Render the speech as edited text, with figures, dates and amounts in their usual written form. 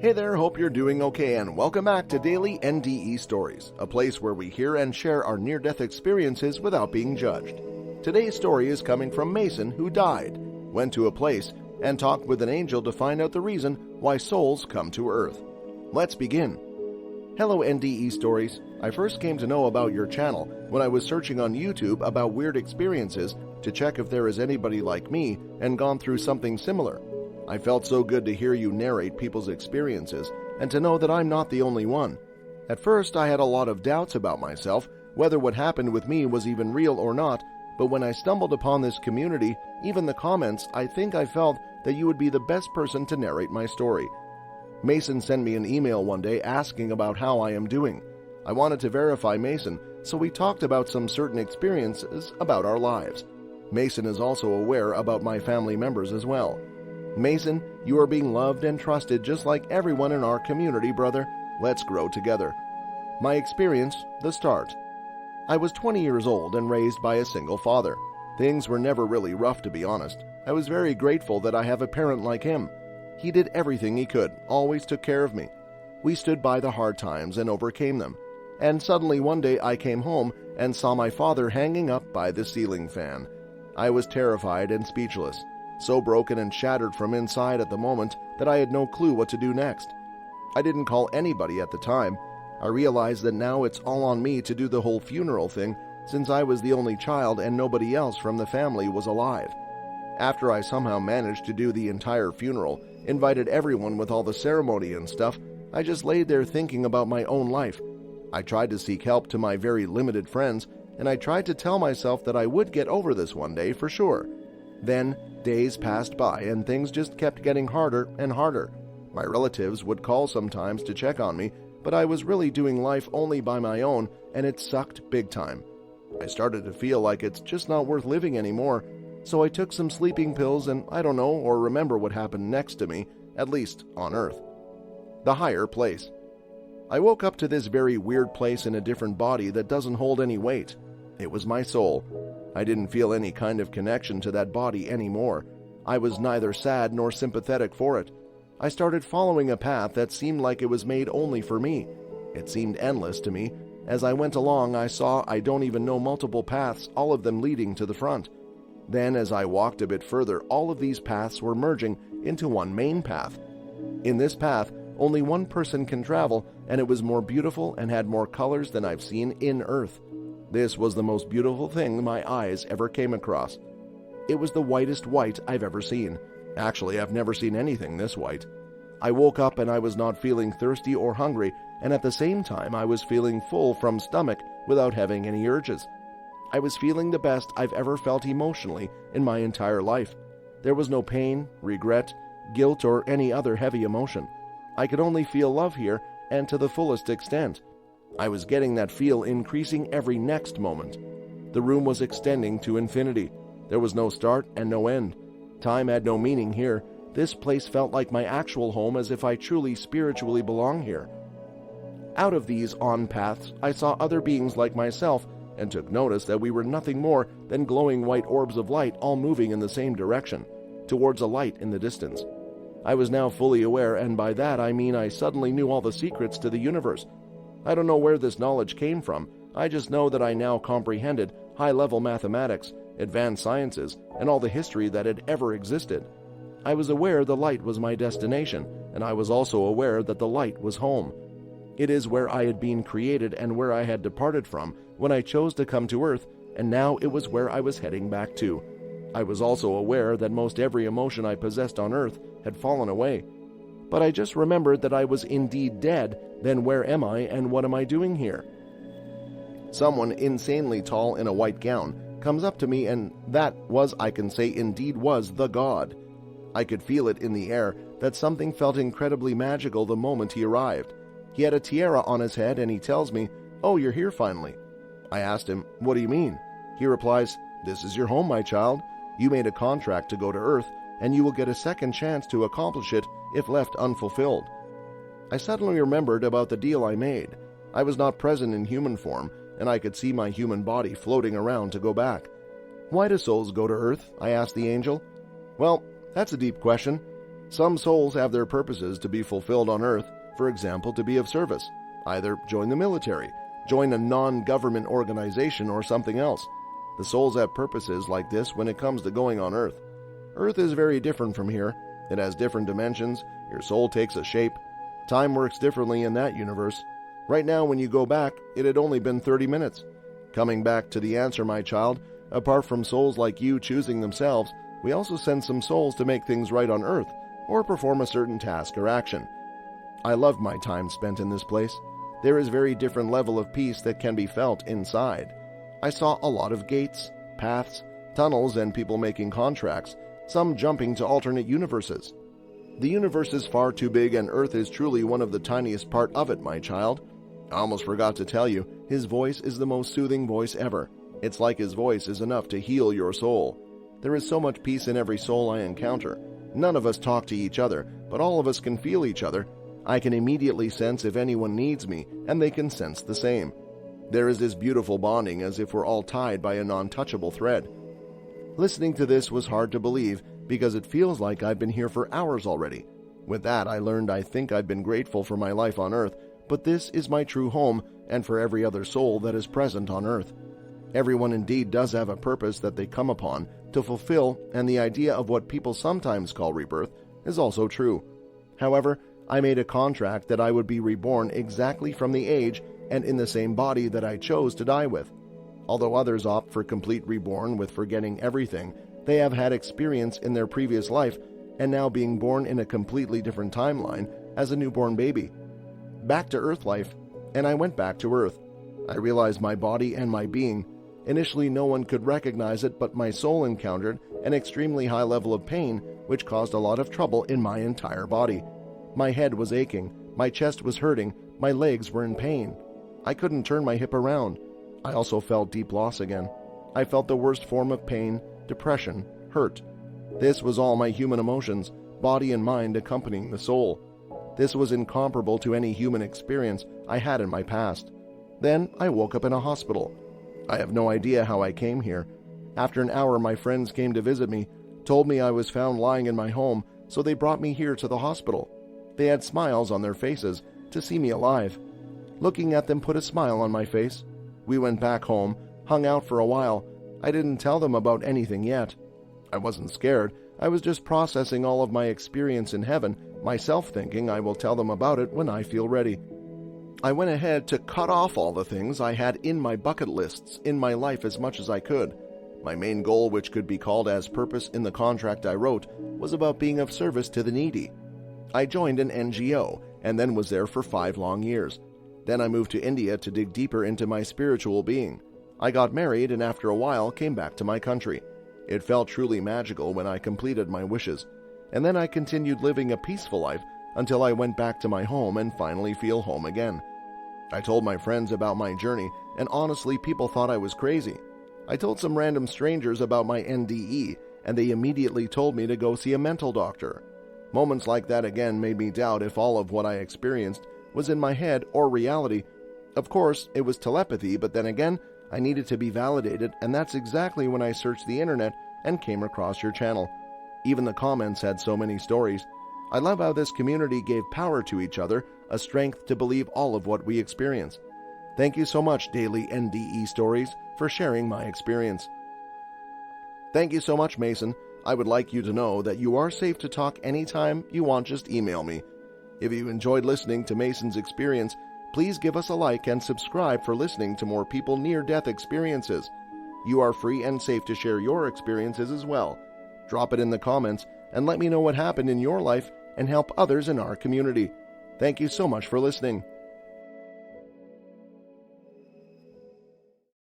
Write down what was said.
Hey there, hope you're doing okay, and welcome back to Daily NDE Stories, a place where we hear and share our near-death experiences without being judged. Today's story is coming from Mason, who died, went to a place, and talked with an angel to find out the reason why souls come to Earth. Let's begin. Hello NDE Stories. I first came to know about your channel when I was searching on YouTube about weird experiences to check if there is anybody like me and gone through something similar. I felt so good to hear you narrate people's experiences and to know that I'm not the only one. At first, I had a lot of doubts about myself, whether what happened with me was even real or not, but when I stumbled upon this community, even the comments, I think I felt that you would be the best person to narrate my story. Mason sent me an email one day asking about how I am doing. I wanted to verify Mason, so we talked about some certain experiences about our lives. Mason is also aware about my family members as well. Mason, you are being loved and trusted just like everyone in our community, brother. Let's grow together. My experience, the start. I was 20 years old and raised by a single father. Things were never really rough, to be honest. I was very grateful that I have a parent like him. He did everything he could, always took care of me. We stood by the hard times and overcame them. And suddenly one day I came home and saw my father hanging up by the ceiling fan. I was terrified and speechless. So broken and shattered from inside at the moment that I had no clue what to do next. I didn't call anybody at the time. I realized that now it's all on me to do the whole funeral thing, since I was the only child and nobody else from the family was alive. After I somehow managed to do the entire funeral, invited everyone with all the ceremony and stuff, I just laid there thinking about my own life. I tried to seek help to my very limited friends, and I tried to tell myself that I would get over this one day for sure. Then, days passed by and things just kept getting harder and harder. My relatives would call sometimes to check on me, but I was really doing life only by my own, and it sucked big time. I started to feel like it's just not worth living anymore, so I took some sleeping pills and I don't know or remember what happened next to me, at least on Earth. The higher place. I woke up to this very weird place in a different body that doesn't hold any weight. It was my soul. I didn't feel any kind of connection to that body anymore. I was neither sad nor sympathetic for it. I started following a path that seemed like it was made only for me. It seemed endless to me. As I went along, I saw I don't even know multiple paths, all of them leading to the front. Then as I walked a bit further, all of these paths were merging into one main path. In this path, only one person can travel, and it was more beautiful and had more colors than I've seen in Earth. This was the most beautiful thing my eyes ever came across. It was the whitest white I've ever seen. Actually, I've never seen anything this white. I woke up and I was not feeling thirsty or hungry, and at the same time I was feeling full from stomach without having any urges. I was feeling the best I've ever felt emotionally in my entire life. There was no pain, regret, guilt, or any other heavy emotion. I could only feel love here, and to the fullest extent. I was getting that feel increasing every next moment. The room was extending to infinity. There was no start and no end. Time had no meaning here. This place felt like my actual home, as if I truly spiritually belong here. Out of these on paths, I saw other beings like myself and took notice that we were nothing more than glowing white orbs of light all moving in the same direction, towards a light in the distance. I was now fully aware, and by that I mean I suddenly knew all the secrets to the universe. I don't know where this knowledge came from. I just know that I now comprehended high-level mathematics, advanced sciences, and all the history that had ever existed. I was aware the light was my destination, and I was also aware that the light was home. It is where I had been created and where I had departed from when I chose to come to Earth, and now it was where I was heading back to. I was also aware that most every emotion I possessed on Earth had fallen away. But I just remembered that I was indeed dead. Then where am I and what am I doing here? Someone insanely tall in a white gown comes up to me, and that was, I can say, indeed was the God. I could feel it in the air that something felt incredibly magical the moment he arrived. He had a tiara on his head and he tells me, "Oh, you're here finally." I asked him, "What do you mean?" He replies, "This is your home, my child. You made a contract to go to Earth, and you will get a second chance to accomplish it if left unfulfilled." I suddenly remembered about the deal I made. I was not present in human form, and I could see my human body floating around to go back. "Why do souls go to Earth?" I asked the angel. "Well, that's a deep question. Some souls have their purposes to be fulfilled on Earth, for example, to be of service. Either join the military, join a non-government organization, or something else. The souls have purposes like this when it comes to going on Earth. Earth is very different from here. It has different dimensions, your soul takes a shape. Time works differently in that universe. Right now, when you go back, it had only been 30 minutes. Coming back to the answer, my child, apart from souls like you choosing themselves, we also send some souls to make things right on Earth, or perform a certain task or action. I loved my time spent in this place. There is very different level of peace that can be felt inside. I saw a lot of gates, paths, tunnels, and people making contracts, some jumping to alternate universes. The universe is far too big, and Earth is truly one of the tiniest part of it, my child. I almost forgot to tell you, his voice is the most soothing voice ever. It's like his voice is enough to heal your soul. There is so much peace in every soul I encounter. None of us talk to each other, but all of us can feel each other. I can immediately sense if anyone needs me, and they can sense the same. There is this beautiful bonding as if we're all tied by a non-touchable thread. Listening to this was hard to believe because it feels like I've been here for hours already. With that, I learned I think I've been grateful for my life on Earth, but this is my true home and for every other soul that is present on Earth. Everyone indeed does have a purpose that they come upon to fulfill, and the idea of what people sometimes call rebirth is also true. However, I made a contract that I would be reborn exactly from the age and in the same body that I chose to die with. Although others opt for complete reborn with forgetting everything they have had experience in their previous life and now being born in a completely different timeline as a newborn baby. Back to Earth life, and I went back to Earth. I realized my body and my being. Initially, no one could recognize it, but my soul encountered an extremely high level of pain, which caused a lot of trouble in my entire body. My head was aching, my chest was hurting, my legs were in pain. I couldn't turn my hip around. I also felt deep loss again. I felt the worst form of pain, depression, hurt. This was all my human emotions, body and mind accompanying the soul. This was incomparable to any human experience I had in my past. Then I woke up in a hospital. I have no idea how I came here. After an hour, my friends came to visit me, told me I was found lying in my home, so they brought me here to the hospital. They had smiles on their faces to see me alive. Looking at them put a smile on my face. We went back home, hung out for a while. I didn't tell them about anything yet. I wasn't scared. I was just processing all of my experience in heaven, myself thinking I will tell them about it when I feel ready. I went ahead to cut off all the things I had in my bucket lists in my life as much as I could. My main goal, which could be called as purpose in the contract I wrote, was about being of service to the needy. I joined an NGO and then was there for 5 long years. Then I moved to India to dig deeper into my spiritual being. I got married and after a while came back to my country. It felt truly magical when I completed my wishes. And then I continued living a peaceful life until I went back to my home and finally feel home again. I told my friends about my journey, and honestly, people thought I was crazy. I told some random strangers about my NDE, and they immediately told me to go see a mental doctor. Moments like that again made me doubt if all of what I experienced was in my head or reality. Of course, it was telepathy, but then again, I needed to be validated, and that's exactly when I searched the internet and came across your channel. Even the comments had so many stories. I love how this community gave power to each other, a strength to believe all of what we experience. Thank you so much, Daily NDE Stories, for sharing my experience. Thank you so much, Mason. I would like you to know that you are safe to talk anytime you want. Just email me. If you enjoyed listening to Mason's experience, please give us a like and subscribe for listening to more people near-death experiences. You are free and safe to share your experiences as well. Drop it in the comments and let me know what happened in your life and help others in our community. Thank you so much for listening.